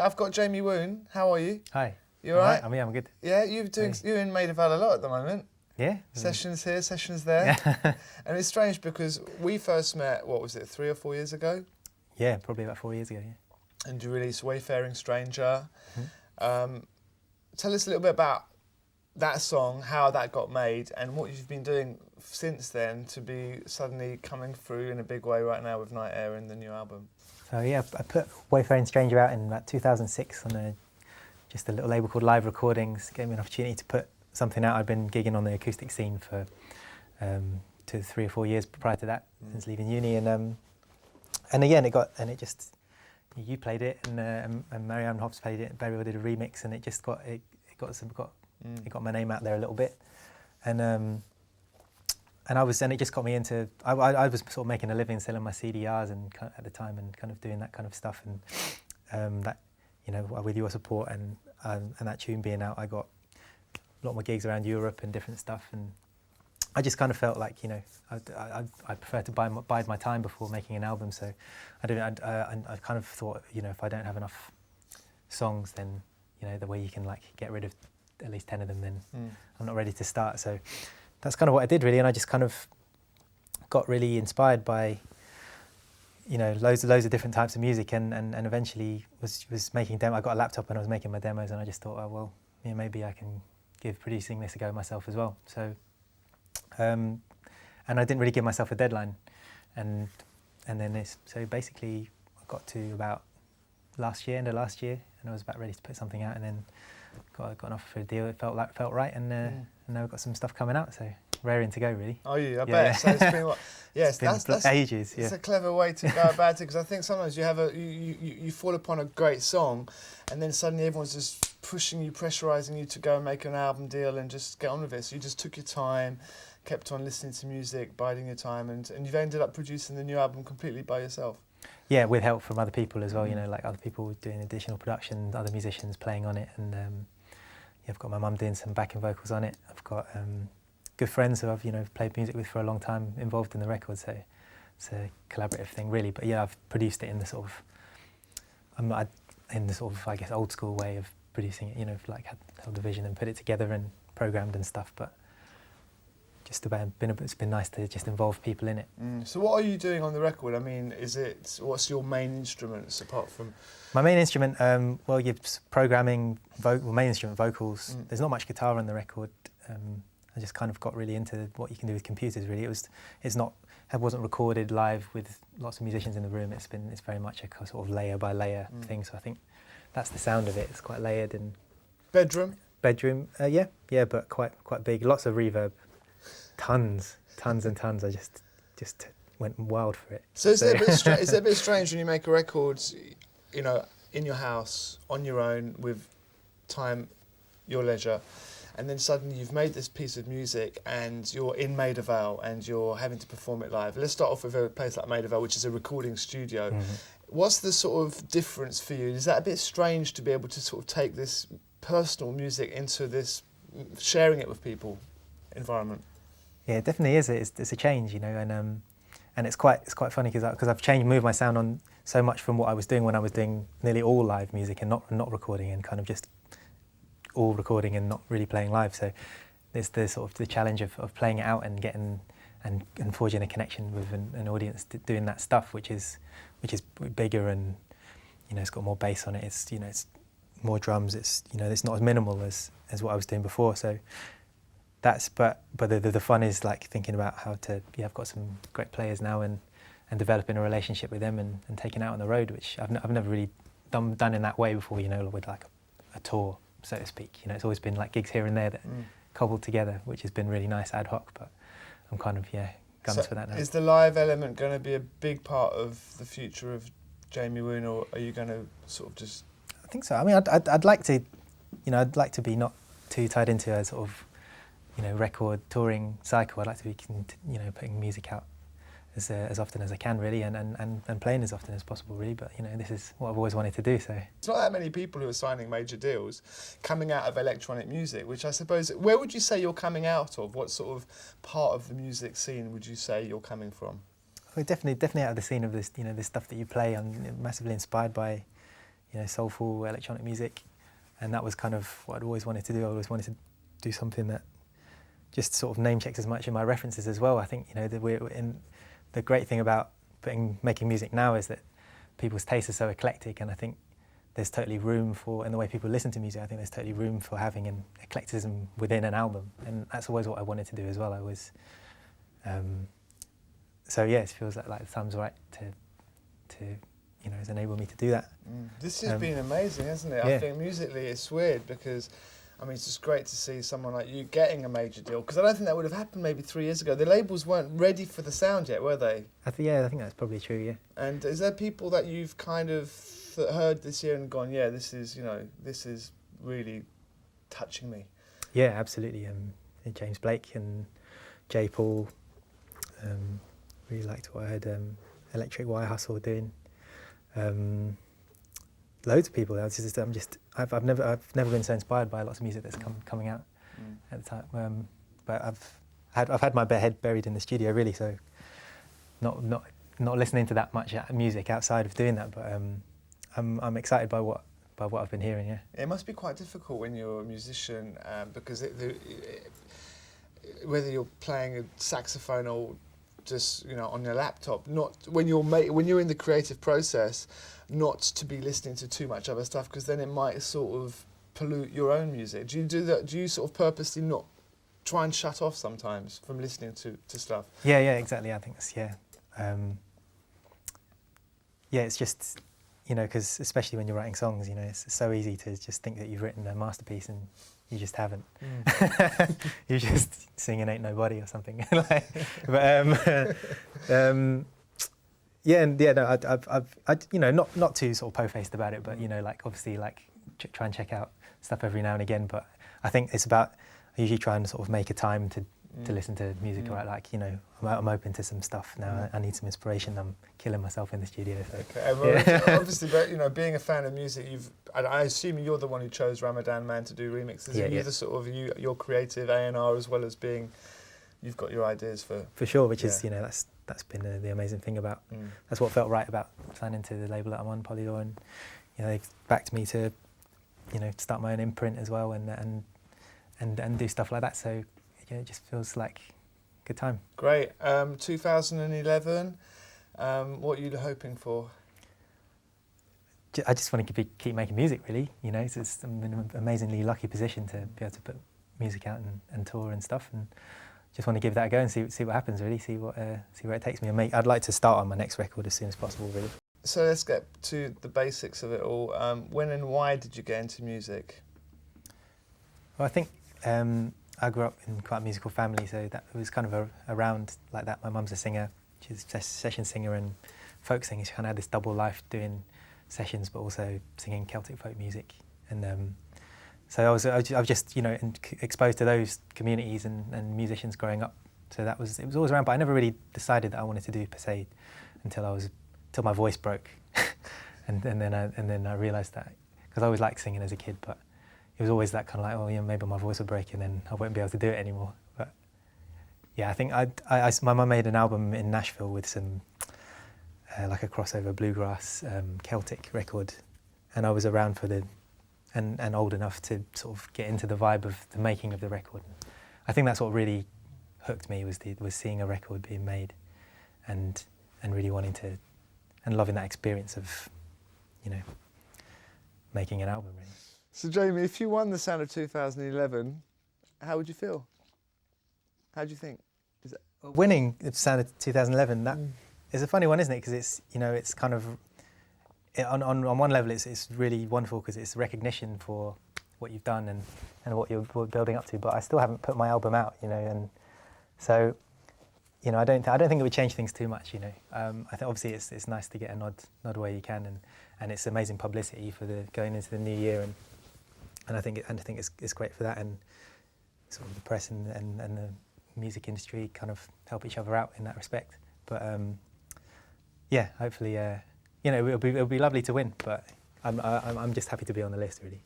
I've got Jamie Woon. How are you? Hi. You all right? I'm good. Yeah, you're in Maid of Vale a lot at the moment. Yeah. Sessions here, sessions there. Yeah. And it's strange because we first met, what was it, 3 or 4 years ago? Yeah, probably about 4 years ago, yeah. And you released Wayfaring Stranger. Mm-hmm. Tell us a little bit about that song, how that got made, and what you've been doing since then to be suddenly coming through in a big way right now with Night Air and the new album. So yeah, I put Wayfaring Stranger out in about 2006 on just a little label called Live Recordings. Gave me an opportunity to put something out. I'd been gigging on the acoustic scene for 2, 3 or 4 years prior to that, since leaving uni, and again you played it, and Marianne Hobbs played it, and Burial did a remix, and it just got my name out there a little bit, and it just got me into. I was sort of making a living selling my CDRs and at the time, and kind of doing that kind of stuff, and that, you know, with your support and that tune being out, I got a lot more gigs around Europe and different stuff, and I just kind of felt like, you know, I prefer to bide my time before making an album. So I kind of thought, you know, if I don't have enough songs, then, you know, the way you can like get rid of at least 10 of them, then I'm not ready to start. So that's kind of what I did really, and I just kind of got really inspired by, you know, loads of different types of music, and eventually was making demos. I got a laptop and I was making my demos, and I just thought, oh well, yeah, maybe I can give producing this a go myself as well. So and I didn't really give myself a deadline, and then so basically I got to about end of last year, and I was about ready to put something out, and then got an offer for a deal. It felt right, and now we've got some stuff coming out, so raring to go really. Oh yeah, I bet. So it's been what? Yes, that's ages. Yeah. It's a clever way to go about it, because I think sometimes you fall upon a great song, and then suddenly everyone's just pushing you, pressurising you to go and make an album deal and just get on with it. So you just took your time, kept on listening to music, biding your time, and you've ended up producing the new album completely by yourself. Yeah, with help from other people as well, you know, like other people doing additional production, other musicians playing on it, and yeah, I've got my mum doing some backing vocals on it. I've got good friends who I've, you know, played music with for a long time involved in the record, so it's a collaborative thing really. But yeah, I've produced it in the sort of, I guess, old school way of producing it, you know, like held the vision and put it together and programmed and stuff, but it's been nice to just involve people in it. So what are you doing on the record? I mean, what's your main instruments apart from? My main instrument, well, you're programming, main instrument vocals. There's not much guitar on the record. I just kind of got really into what you can do with computers really. It wasn't recorded live with lots of musicians in the room. It's very much a sort of layer by layer thing. So I think that's the sound of it. It's quite layered. And Bedroom, yeah, but quite big. Lots of reverb. Tons and tons. I just went wild for it. So is it a bit strange when you make a record, you know, in your house, on your own, with time, your leisure, and then suddenly you've made this piece of music and you're in Maid of Vale and you're having to perform it live. Let's start off with a place like Maid of Vale, which is a recording studio. What's the sort of difference for you? Is that a bit strange to be able to sort of take this personal music into this sharing it with people environment? Yeah, it definitely is. It's a change, you know, and it's quite funny because I've moved my sound on so much from what I was doing when I was doing nearly all live music and not recording, and kind of just all recording and not really playing live. So there's the sort of the challenge of playing it out and getting and forging a connection with an audience doing that stuff, which is bigger, and, you know, it's got more bass on it. It's, you know, it's more drums. It's, you know, it's not as minimal as what I was doing before. So but the fun is like thinking about how to, I've got some great players now, and developing a relationship with them and taking out on the road, which I've never really done in that way before, you know, with like a tour, so to speak. You know, it's always been like gigs here and there that cobbled together, which has been really nice ad hoc, but I'm kind of, guns for that now. Is the live element going to be a big part of the future of Jamie Woon, or are you going to sort of just? I think so. I mean, I'd like to, you know, I'd like to be not too tied into a sort of, you know, record touring cycle. I'd like to be, you know, putting music out as often as I can really, and playing as often as possible really. But, you know, this is what I've always wanted to do. So it's not that many people who are signing major deals coming out of electronic music, which I suppose, where would you say you're coming out of? What sort of part of the music scene would you say you're coming from? Well, definitely out of the scene of this, you know, this stuff that you play. I'm massively inspired by, soulful electronic music, and that was kind of what I'd always wanted to do. I always wanted to do something that just sort of name checks as much in my references as well. I think the great thing about making music now is that people's tastes are so eclectic, and I think there's totally room for, in the way people listen to music, I think there's totally room for having an eclecticism within an album, and that's always what I wanted to do as well. So yeah, it feels like the time's right to has enabled me to do that. This has been amazing, hasn't it? Yeah. I think musically it's weird because, I mean, it's just great to see someone like you getting a major deal, because I don't think that would have happened maybe 3 years ago. The labels weren't ready for the sound yet, were they? I think that's probably true, yeah. And is there people that you've kind of heard this year and gone, yeah, this is really touching me? Yeah, absolutely. James Blake and J. Paul, really liked what I heard Electric Wire Hustle doing. Loads of people. I've never been so inspired by lots of music that's coming out at the time. But I've had my head buried in the studio really, so not listening to that much music outside of doing that. But I'm excited by what I've been hearing. Yeah. It must be quite difficult when you're a musician because whether you're playing a saxophone or just on your laptop, not when you're in the creative process, not to be listening to too much other stuff, because then it might sort of pollute your own music. Do you do that? Do you sort of purposely not try and shut off sometimes from listening to stuff? Yeah, exactly. I think that's it's just because especially when you're writing songs, it's so easy to just think that you've written a masterpiece and you just haven't. You're just singing "Ain't Nobody" or something. I've not too sort of po-faced about it, but obviously try and check out stuff every now and again. But I think it's about, I usually try and sort of make a time to listen to music, right? I'm open to some stuff now. I need some inspiration. I'm killing myself in the studio. So. Okay, well, obviously, but being a fan of music, I assume you're the one who chose Ramadan Man to do remixes. Yeah, you're the sort of you're creative A&R as well as being, you've got your ideas for sure, which is that's been the amazing thing about. That's what felt right about signing to the label that I'm on, Polydor, and they've backed me to start my own imprint as well, and do stuff like that. So it just feels like a good time. Great. 2011. What are you hoping for? I just want to keep making music, really. I'm in an amazingly lucky position to be able to put music out and tour and stuff, and just want to give that a go and see what happens. Really, see where it takes me. I'd like to start on my next record as soon as possible. Really. So let's get to the basics of it all. When and why did you get into music? Well, I think I grew up in quite a musical family, so that was kind of around like that. My mum's a singer. She's a session singer and folk singer. She kind of had this double life doing sessions, but also singing Celtic folk music. And so I was just exposed to those communities and musicians growing up. So it was always around, but I never really decided that I wanted to do per se until my voice broke, and then I realised that, because I always liked singing as a kid, but it was always that kind of like, maybe my voice will break and then I won't be able to do it anymore. But yeah, I think my mum made an album in Nashville with some like a crossover bluegrass Celtic record, and I was around for and old enough to sort of get into the vibe of the making of the record. I think that's what really hooked me, was seeing a record being made, and really wanting to, and loving that experience of making an album, really. So Jamie, if you won the Sound of 2011, how would you feel? How do you think? Winning the Sound of 2011, that is a funny one, isn't it? Because it's kind of, on one level it's really wonderful because it's recognition for what you've done and what you're building up to. But I still haven't put my album out, and so I don't think it would change things too much. I think obviously it's nice to get a nod where you can, and it's amazing publicity for going into the new year, and I think it's great for that, and sort of the press and the music industry kind of help each other out in that respect. But yeah, hopefully it'll be lovely to win, but I'm just happy to be on the list, really.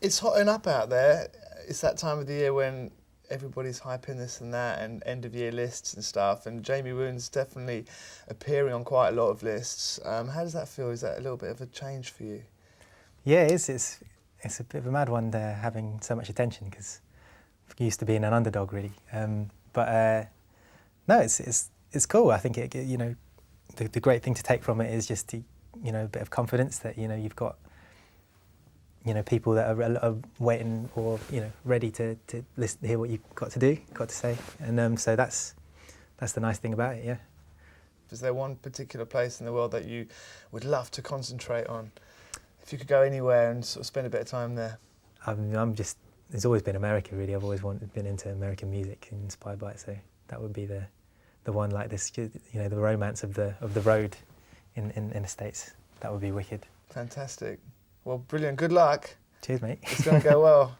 It's hotting up out there. It's that time of the year when everybody's hyping this and that and end of year lists and stuff, and Jamie Woon's definitely appearing on quite a lot of lists. How does that feel? Is that a little bit of a change for you? Yeah, it is. It's a bit of a mad one there, having so much attention, because I'm used to being an underdog, really. But no, it's cool. I think you know, the great thing to take from it is just the, you know, a bit of confidence that, you know, you've got, you know, people that are waiting or, you know, ready to listen, hear what you've got to say, and so that's the nice thing about it. Yeah. Is there one particular place in the world that you would love to concentrate on? If you could go anywhere and sort of spend a bit of time there. It's always been America, really. I've always been into American music and inspired by it, so that would be the one, like this, you know, the romance of the road in the States. That would be wicked. Fantastic. Well, brilliant. Good luck. Cheers, mate. It's going to go well.